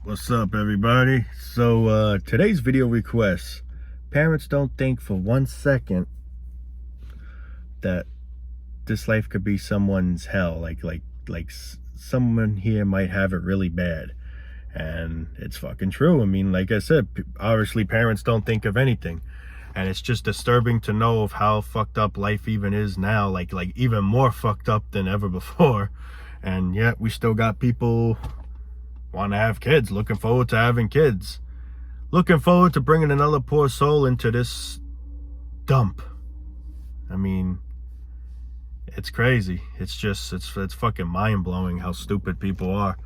What's up, everybody? So today's video request: parents don't think for 1 second that this life could be someone's hell. Someone here might have it really bad, and it's fucking true. I mean, like I said, obviously parents don't think of anything, and it's just disturbing to know of how fucked up life even is now. Like even more fucked up than ever before, and yet we still got people want to have kids, looking forward to having kids, looking forward to bringing another poor soul into this dump. I mean, it's crazy. It's fucking mind-blowing how stupid people are.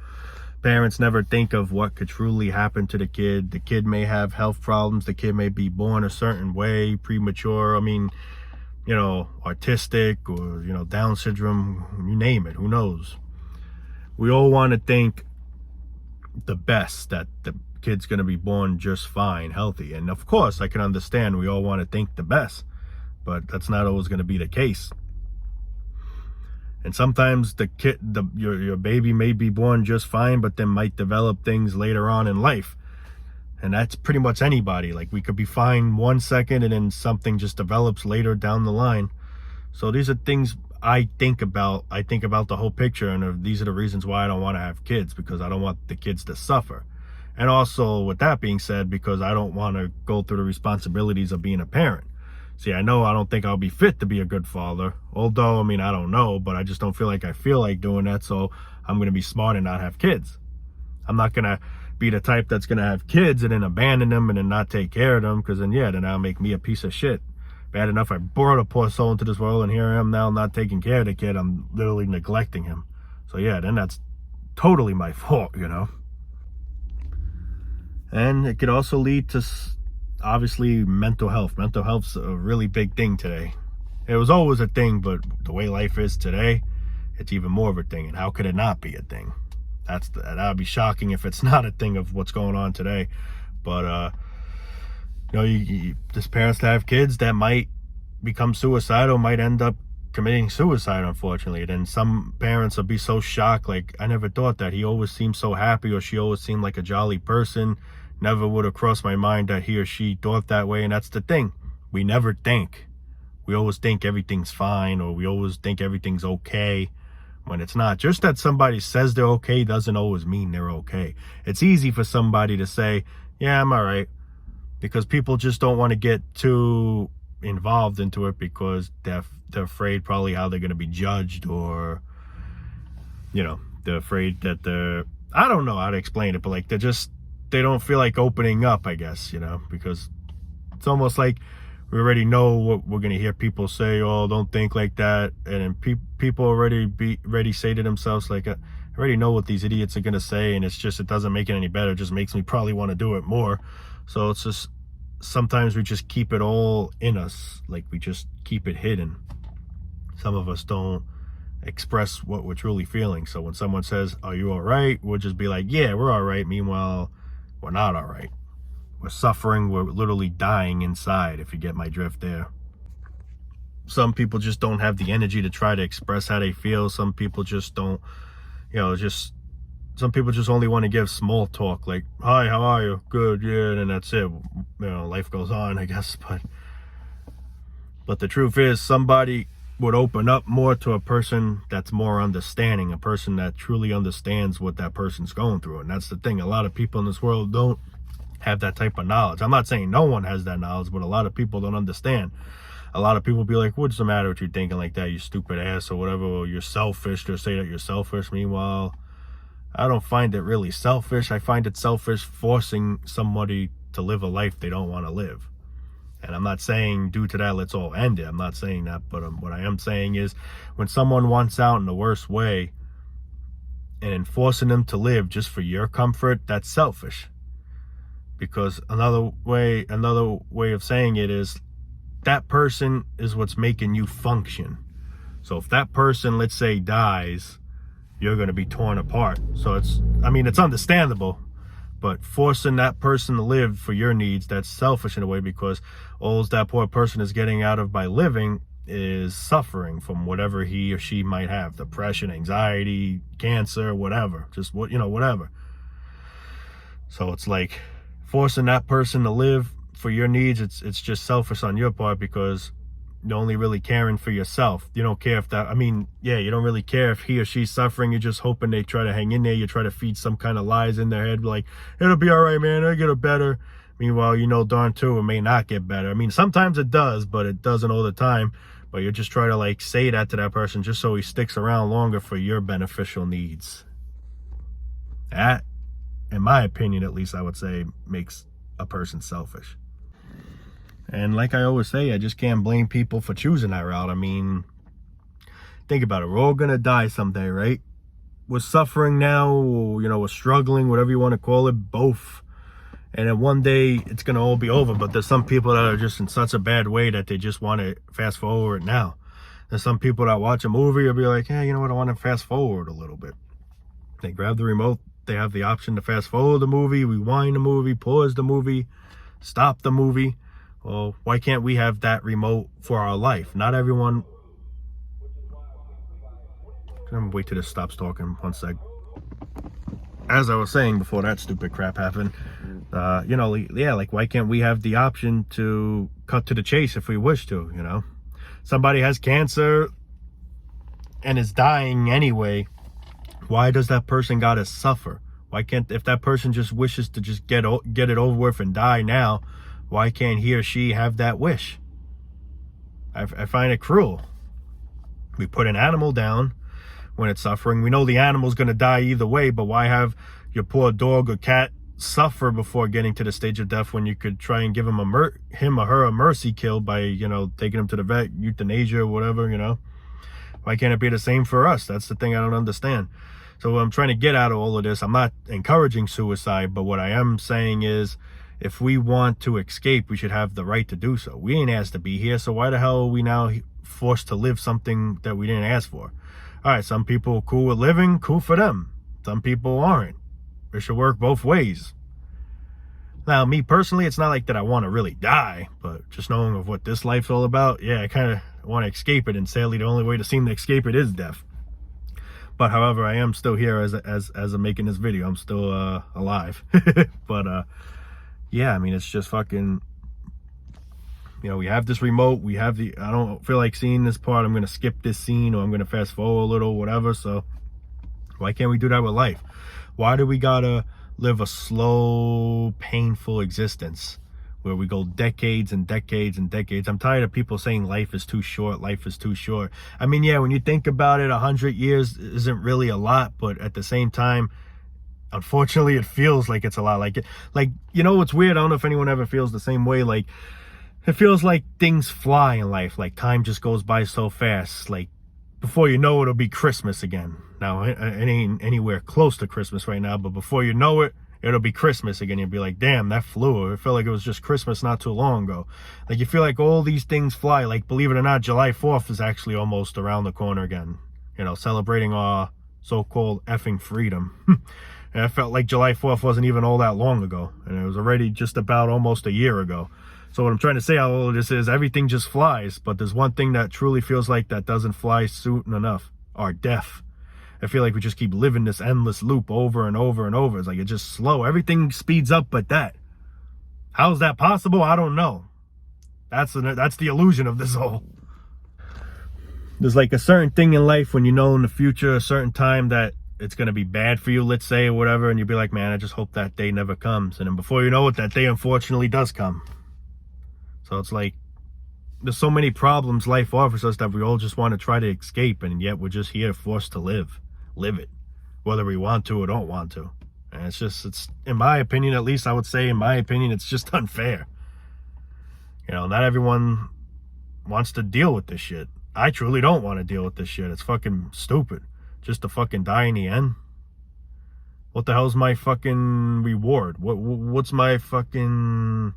Parents never think of what could truly happen to the kid. The kid may have health problems. The kid may be born a certain way, premature. I mean, autistic or, Down syndrome, you name it. Who knows? We all want to think the best, that the kid's going to be born just fine, healthy. And of course, I can understand we all want to think the best, but that's not always going to be the case. And sometimes your baby may be born just fine, but then might develop things later on in life. And that's pretty much anybody. Like, we could be fine 1 second and then something just develops later down the line. So these are things I think about. I think about the whole picture, and these are the reasons why I don't want to have kids, because I don't want the kids to suffer. And also, with that being said, because I don't want to go through the responsibilities of being a parent. See, I don't think I'll be fit to be a good father. Although, I mean, I don't know, but I just don't feel like doing that. So I'm going to be smart and not have kids. I'm not going to be the type that's going to have kids and then abandon them and then not take care of them, because then that'll make me a piece of shit. Bad enough I brought a poor soul into this world, and here I am now not taking care of the kid. I'm literally neglecting him. So then that's totally my fault, And it could also lead to, obviously, mental health. Mental health's a really big thing today. It was always a thing, but the way life is today, it's even more of a thing. And how could it not be a thing? That would be shocking if it's not a thing of what's going on today. But there's parents that have kids that might become suicidal, might end up committing suicide, unfortunately. Then some parents will be so shocked, like, I never thought that. He always seemed so happy, or she always seemed like a jolly person. Never would have crossed my mind that he or she thought that way. And that's the thing. We never think. We always think everything's fine, or we always think everything's okay, when it's not. Just that somebody says they're okay doesn't always mean they're okay. It's easy for somebody to say, yeah, I'm all right, because people just don't want to get too involved into it, because they're afraid probably how they're going to be judged, or they're afraid that I don't know how to explain it, but like they don't feel like opening up, I guess, because it's almost like we already know what we're going to hear people say. Oh, don't think like that. And then people already say to themselves, like, I already know what these idiots are going to say, and it doesn't make it any better. It just makes me probably want to do it more. So it's just, sometimes we just keep it all in us. Like, we just keep it hidden. Some of us don't express what we're truly feeling. So when someone says, are you all right? We'll just be like, yeah, we're all right. Meanwhile, we're not all right. We're suffering. We're literally dying inside, if you get my drift there. Some people just don't have the energy to try to express how they feel. Some people just don't, some people just only want to give small talk, like, hi, how are you? Good, yeah, and that's it. Life goes on, I guess. But the truth is, somebody would open up more to a person that's more understanding, a person that truly understands what that person's going through. And that's the thing. A lot of people in this world don't have that type of knowledge. I'm not saying no one has that knowledge, but a lot of people don't understand. A lot of people be like, what's the matter with you thinking like that, you stupid ass, or whatever, or you're selfish. They'll say that you're selfish. Meanwhile, I don't find it really selfish. I find it selfish forcing somebody to live a life they don't want to live. And I'm not saying due to that, let's all end it. I'm not saying that, but what I am saying is, when someone wants out in the worst way and enforcing them to live just for your comfort, that's selfish. Because another way of saying it is, that person is what's making you function. So if that person, let's say, dies, you're going to be torn apart. So it's understandable, but forcing that person to live for your needs, that's selfish in a way, because all that poor person is getting out of by living is suffering from whatever he or she might have, depression, anxiety, cancer, whatever, whatever. So it's like forcing that person to live for your needs. It's just selfish on your part, because you're only really caring for yourself. You don't care if that, I mean, yeah, you don't really care if he or she's suffering. You're just hoping they try to hang in there. You try to feed some kind of lies in their head, like, it'll be all right, man, it'll get better. Meanwhile, you know darn too it may not get better. I mean, sometimes it does, but it doesn't all the time. But you're just trying to like say that to that person just so he sticks around longer for your beneficial needs. That, in my opinion at least, I would say makes a person selfish. And like I always say, I just can't blame people for choosing that route. I mean, think about it. We're all going to die someday, right? We're suffering now, or, you know, we're struggling, whatever you want to call it, both. And then one day it's going to all be over. But there's some people that are just in such a bad way that they just want to fast forward now. There's some people that watch a movie and be like, hey, you know what? I want to fast forward a little bit. They grab the remote. They have the option to fast forward the movie, rewind the movie, pause the movie, stop the movie. Well, why can't we have that remote for our life? Not everyone. I'm gonna wait till this stops talking. One sec. As I was saying before that stupid crap happened, you know, yeah, like, why can't we have the option to cut to the chase if we wish to, you know? Somebody has cancer and is dying anyway. Why does that person gotta suffer? Why can't, if that person just wishes to just get it over with and die now, why can't he or she have that wish? I find it cruel. We put an animal down when it's suffering. We know the animal's going to die either way, but why have your poor dog or cat suffer before getting to the stage of death when you could try and give him him or her a mercy kill by, you know, taking him to the vet, euthanasia or whatever, you know? Why can't it be the same for us? That's the thing I don't understand. So what I'm trying to get out of all of this, I'm not encouraging suicide, but what I am saying is, if we want to escape, we should have the right to do so. We ain't asked to be here, so why the hell are we now forced to live something that we didn't ask for? All right, some people are cool with living, cool for them. Some people aren't. It should work both ways. Now, me personally, it's not like that I want to really die, but just knowing of what this life's all about, yeah, I kind of want to escape it, and sadly, the only way to seem to escape it is death. But however, I am still here as I'm making this video. I'm still alive. But yeah, I mean, it's just fucking, you know, we have this remote, we have the, I don't feel like seeing this part, I'm going to skip this scene, or I'm going to fast forward a little, whatever. So why can't we do that with life? Why do we gotta live a slow, painful existence where we go decades and decades and decades? I'm tired of people saying life is too short, life is too short. I mean, yeah, when you think about it, 100 years isn't really a lot, but at the same time, unfortunately, it feels like it's a lot. Like, you know what's weird? I don't know if anyone ever feels the same way. Like, it feels like things fly in life. Like, time just goes by so fast. Like, before you know it, it'll be Christmas again. Now, it ain't anywhere close to Christmas right now, but before you know it, it'll be Christmas again. You'll be like, damn, that flew. It felt like it was just Christmas not too long ago. Like, you feel like all these things fly. Like, believe it or not, July 4th is actually almost around the corner again. You know, celebrating our so-called effing freedom. And I felt like July 4th wasn't even all that long ago. And it was already just about almost a year ago. So what I'm trying to say out of all of this is everything just flies. But there's one thing that truly feels like that doesn't fly soon enough. Our death. I feel like we just keep living this endless loop over and over and over. It's like it's just slow. Everything speeds up but that. How's that possible? I don't know. That's the illusion of this all. There's like a certain thing in life when you know in the future, a certain time that it's going to be bad for you, let's say, or whatever, and you'll be like, man, I just hope that day never comes. And then before you know it, that day unfortunately does come. So it's like, there's so many problems life offers us that we all just want to try to escape, and yet we're just here forced to live it, whether we want to or don't want to. And it's in my opinion, at least I would say, in my opinion, it's just unfair. You know, not everyone wants to deal with this shit. I truly don't want to deal with this shit. It's fucking stupid. Just to fucking die in the end. What the hell's my fucking reward? What's my fucking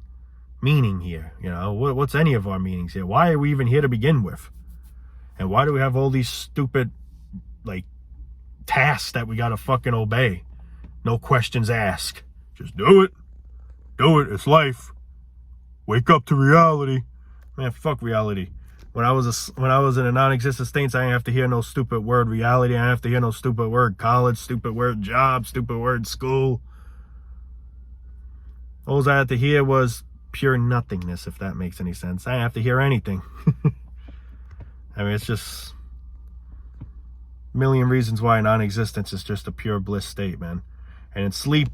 meaning here? You know, what's any of our meanings here? Why are we even here to begin with? And why do we have all these stupid, like, tasks that we gotta fucking obey? No questions asked. Just do it. Do it. It's life. Wake up to reality. Man, fuck reality. When I was in a non-existent state, I didn't have to hear no stupid word reality. I didn't have to hear no stupid word college, stupid word job, stupid word school. All I had to hear was pure nothingness, if that makes any sense. I didn't have to hear anything. I mean, it's just a million reasons why non-existence is just a pure bliss state, man. And sleep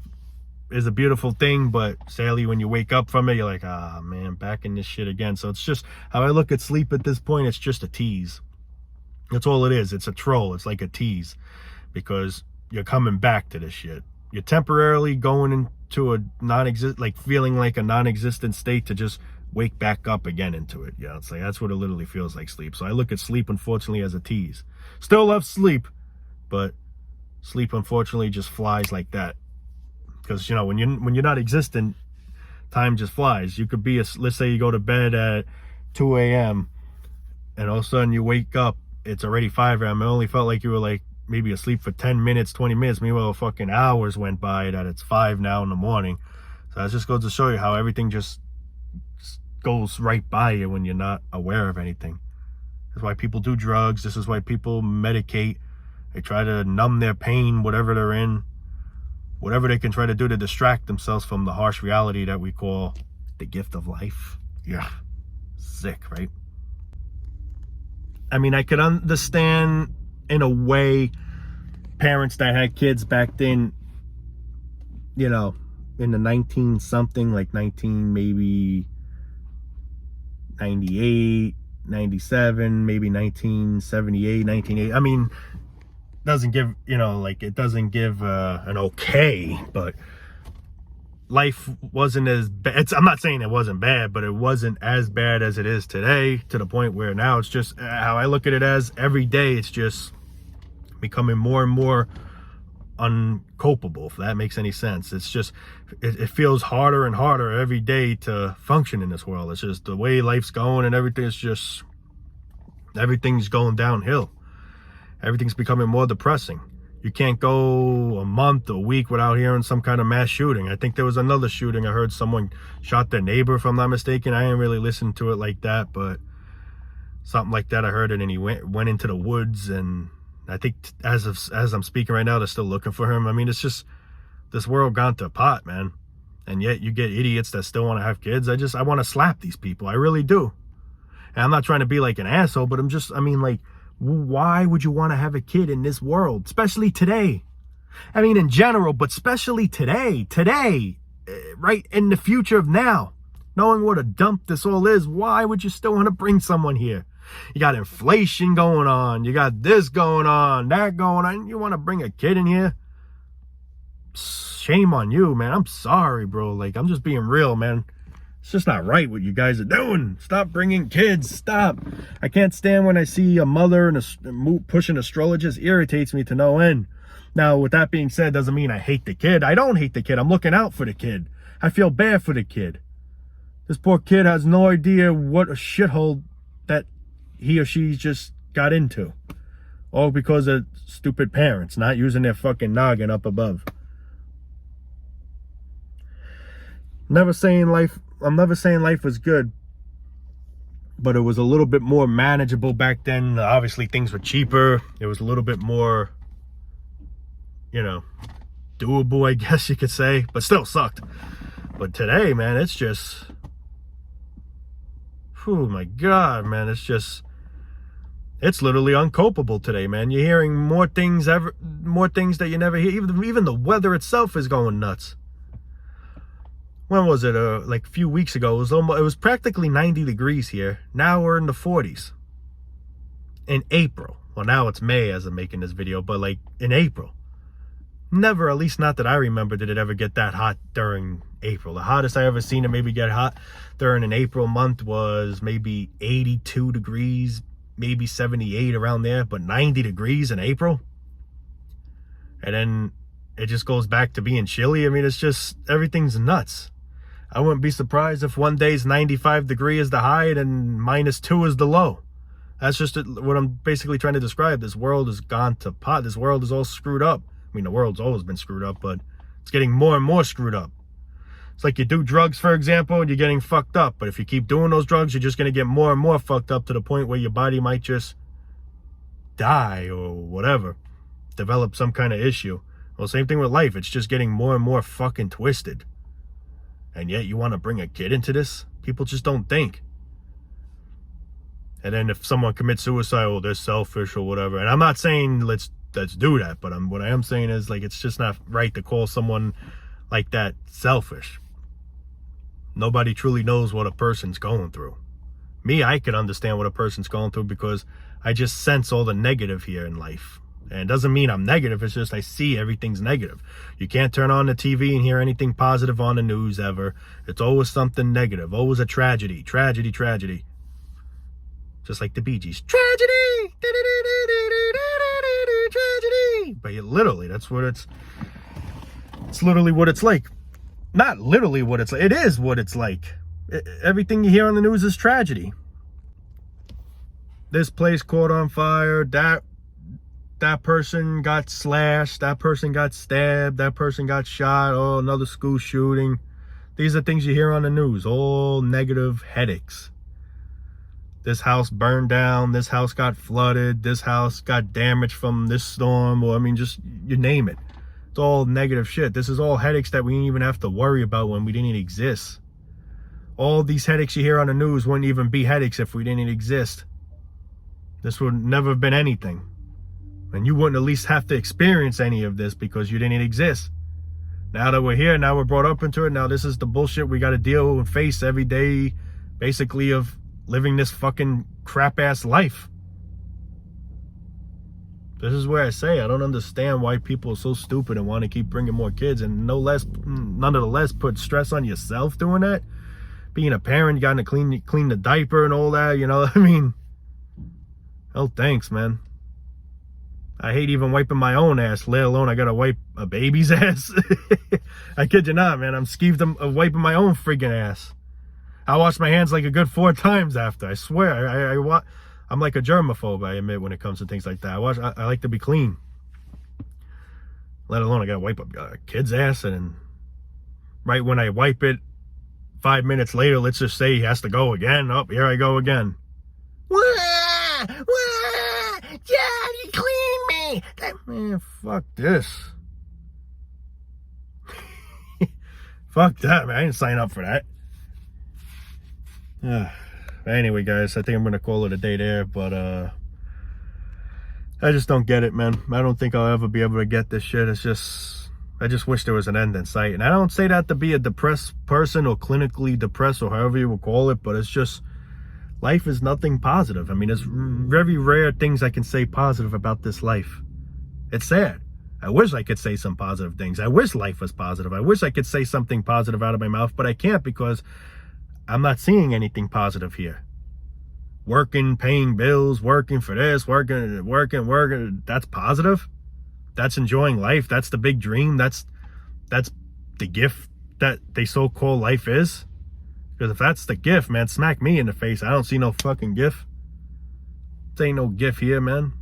is a beautiful thing, but sadly when you wake up from it, you're like, ah, man, back in this shit again. So it's just how I look at sleep at this point. It's just a tease. That's all it is. It's a troll. It's like a tease, because you're coming back to this shit. You're temporarily going into a feeling like a non-existent state to just wake back up again into it. Yeah, it's like, that's what it literally feels like, sleep. So I look at sleep, unfortunately, as a tease. Still love sleep, but sleep, unfortunately, just flies like that. Because, you know, when you're not existent, time just flies. You could be, let's say you go to bed at 2 a.m. and all of a sudden you wake up, it's already 5 a.m. It only felt like you were like maybe asleep for 10 minutes, 20 minutes. Meanwhile, fucking hours went by that it's 5 now in the morning. So that just goes to show you how everything just goes right by you when you're not aware of anything. That's why people do drugs. This is why people medicate. They try to numb their pain, whatever they're in. Whatever they can try to do to distract themselves from the harsh reality that we call the gift of life. Yeah, sick, right? I mean, I could understand in a way parents that had kids back then, you know, in the 19 something, like 19 maybe 98, 97, maybe 1978, 1980. I mean, doesn't give, you know, like, it doesn't give an okay, but life wasn't as bad. I'm not saying it wasn't bad, but it wasn't as bad as it is today, to the point where now it's just, how I look at it as, every day it's just becoming more and more uncopable, if that makes any sense. It's just, it feels harder and harder every day to function in this world. It's just the way life's going, and everything's going downhill. Everything's becoming more depressing. You can't go a month, a week without hearing some kind of mass shooting. I think there was another shooting. I heard someone shot their neighbor, if I'm not mistaken. I didn't really listen to it like that, but something like that I heard it, and he went into the woods, and I think as I'm speaking right now, they're still looking for him. I mean, it's just this world gone to pot, man. And yet you get idiots that still want to have kids. I want to slap these people. I really do. And I'm not trying to be like an asshole, but I mean, like, why would you want to have a kid in this world, especially today? I mean, in general, but especially today, right in the future of now, knowing what a dump this all is. Why would you still want to bring someone here? You got inflation going on. You got this going on, that going on. You want to bring a kid in here? Shame on you, man. I'm sorry, bro. Like, I'm just being real, man. It's just not right what you guys are doing. Stop bringing kids. Stop. I can't stand when I see a mother and pushing a stroller. It just irritates me to no end. Now, with that being said, doesn't mean I hate the kid. I don't hate the kid. I'm looking out for the kid. I feel bad for the kid. This poor kid has no idea what a shithole that he or she just got into. All because of stupid parents not using their fucking noggin up above. I'm never saying life was good, but it was a little bit more manageable back then. Obviously, things were cheaper. It was a little bit more, you know, doable, I guess you could say, but still sucked. But today, man, it's just, oh my God, man, it's literally uncopable today, man. You're hearing more things that you never hear. Even the weather itself is going nuts. When was it? Like a few weeks ago, it was practically 90 degrees here. Now we're in the 40s. In April. Well, now it's May as I'm making this video, but like in April. Never, at least not that I remember, did it ever get that hot during April. The hottest I ever seen it maybe get hot during an April month was maybe 82 degrees, maybe 78, around there, but 90 degrees in April. And then it just goes back to being chilly. I mean, it's just, everything's nuts. I wouldn't be surprised if one day's 95 degrees is the high and -2 is the low. That's just what I'm basically trying to describe. This world has gone to pot. This world is all screwed up. I mean, the world's always been screwed up, but it's getting more and more screwed up. It's like you do drugs, for example, and you're getting fucked up. But if you keep doing those drugs, you're just going to get more and more fucked up to the point where your body might just die or whatever, develop some kind of issue. Well, same thing with life. It's just getting more and more fucking twisted. And yet you want to bring a kid into this? People just don't think. And then if someone commits suicide, well, they're selfish or whatever. And I'm not saying let's do that, but what I am saying is, like, it's just not right to call someone like that selfish. Nobody truly knows what a person's going through. Me, I could understand what a person's going through because I just sense all the negative here in life. And it doesn't mean I'm negative, it's just I see everything's negative. You can't turn on the TV and hear anything positive on the news ever. It's always something negative, always a tragedy, tragedy, tragedy. Just like the Bee Gees. Tragedy! Tragedy! But literally, that's what it's literally what it's like. Not literally what it's like. It is what it's like. Everything you hear on the news is tragedy. This place caught on fire. That person got slashed. That person got stabbed. That person got shot. Oh, another school shooting. These are things you hear on the news. All negative headaches. This house burned down. This house got flooded. This house got damaged from this storm. Or, I mean, just you name it. It's all negative shit. This is all headaches that we didn't even have to worry about when we didn't exist. All these headaches you hear on the news wouldn't even be headaches if we didn't exist. This would never have been anything. And you wouldn't at least have to experience any of this because you didn't exist. Now that we're here, now we're brought up into it. Now this is the bullshit we got to deal and face every day, basically, of living this fucking crap-ass life. This is where I say I don't understand why people are so stupid and want to keep bringing more kids, and nonetheless put stress on yourself doing that. Being a parent, you got to clean the diaper and all that, you know. I mean, oh, thanks, man. I hate even wiping my own ass, let alone I gotta wipe a baby's ass. I kid you not, man. I'm skeeved of wiping my own friggin' ass. I wash my hands like a good 4 times after. I swear. I'm like a germaphobe, I admit, when it comes to things like that. I like to be clean. Let alone I gotta wipe a kid's ass, and right when I wipe it, 5 minutes later, let's just say he has to go again. Oh, here I go again. Wah! Wah! Daddy, clean me! Man, fuck this. Fuck that, man. I didn't sign up for that. Anyway, guys, I think I'm gonna call it a day there, but I just don't get it, man. I don't think I'll ever be able to get this shit. It's just, I just wish there was an end in sight. And I don't say that to be a depressed person or clinically depressed or however you would call it, but it's just, life is nothing positive. I mean, there's very rare things I can say positive about this life. It's sad. I wish I could say some positive things. I wish life was positive. I wish I could say something positive out of my mouth, but I can't because I'm not seeing anything positive here. Working, paying bills, working for this, working. That's positive. That's enjoying life. That's the big dream. That's the gift that they so-call life is. Because if that's the gift, man, smack me in the face. I don't see no fucking gift. There ain't no gift here, man.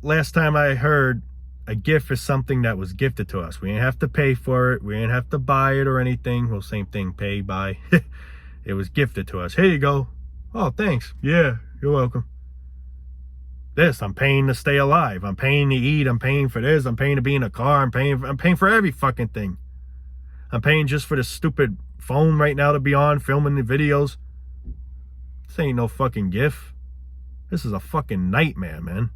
Last time I heard, a gift is something that was gifted to us. We didn't have to pay for it. We didn't have to buy it or anything. Well, same thing, pay, buy. It was gifted to us. Here you go. Oh, thanks. Yeah, you're welcome. This, I'm paying to stay alive. I'm paying to eat. I'm paying for this. I'm paying to be in a car. I'm paying for every fucking thing. I'm paying just for this stupid phone right now to be on, filming the videos. This ain't no fucking gift. This is a fucking nightmare, man.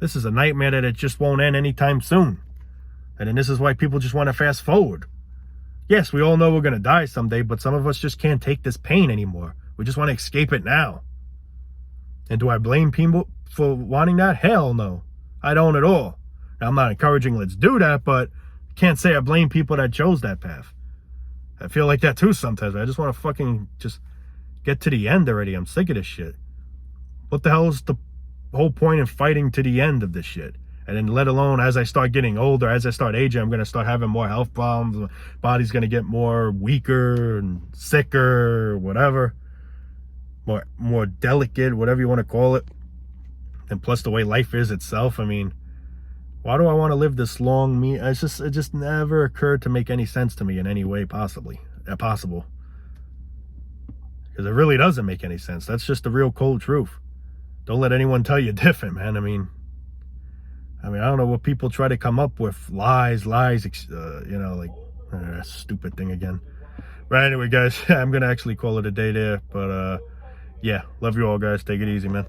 This is a nightmare that it just won't end anytime soon. And then this is why people just want to fast forward. Yes, we all know we're going to die someday, but some of us just can't take this pain anymore. We just want to escape it now. And do I blame people for wanting that? Hell no. I don't at all. Now, I'm not encouraging let's do that, but can't say I blame people that chose that path. I feel like that too sometimes. I just want to fucking just get to the end already. I'm sick of this shit. What the hell is the whole point in fighting to the end of this shit? And then let alone as I start getting older, as I start aging, I'm going to start having more health problems. My body's going to get more weaker and sicker, whatever. More delicate, whatever you want to call it. And plus the way life is itself. I mean, why do I want to live this long? It just never occurred to make any sense to me in any way possible. Because it really doesn't make any sense. That's just the real cold truth. Don't let anyone tell you different, man. I mean, I don't know what people try to come up with. Lies, you know, like, Stupid thing again. But anyway, guys, I'm gonna actually call it a day there. But yeah, love you all, guys. Take it easy, man.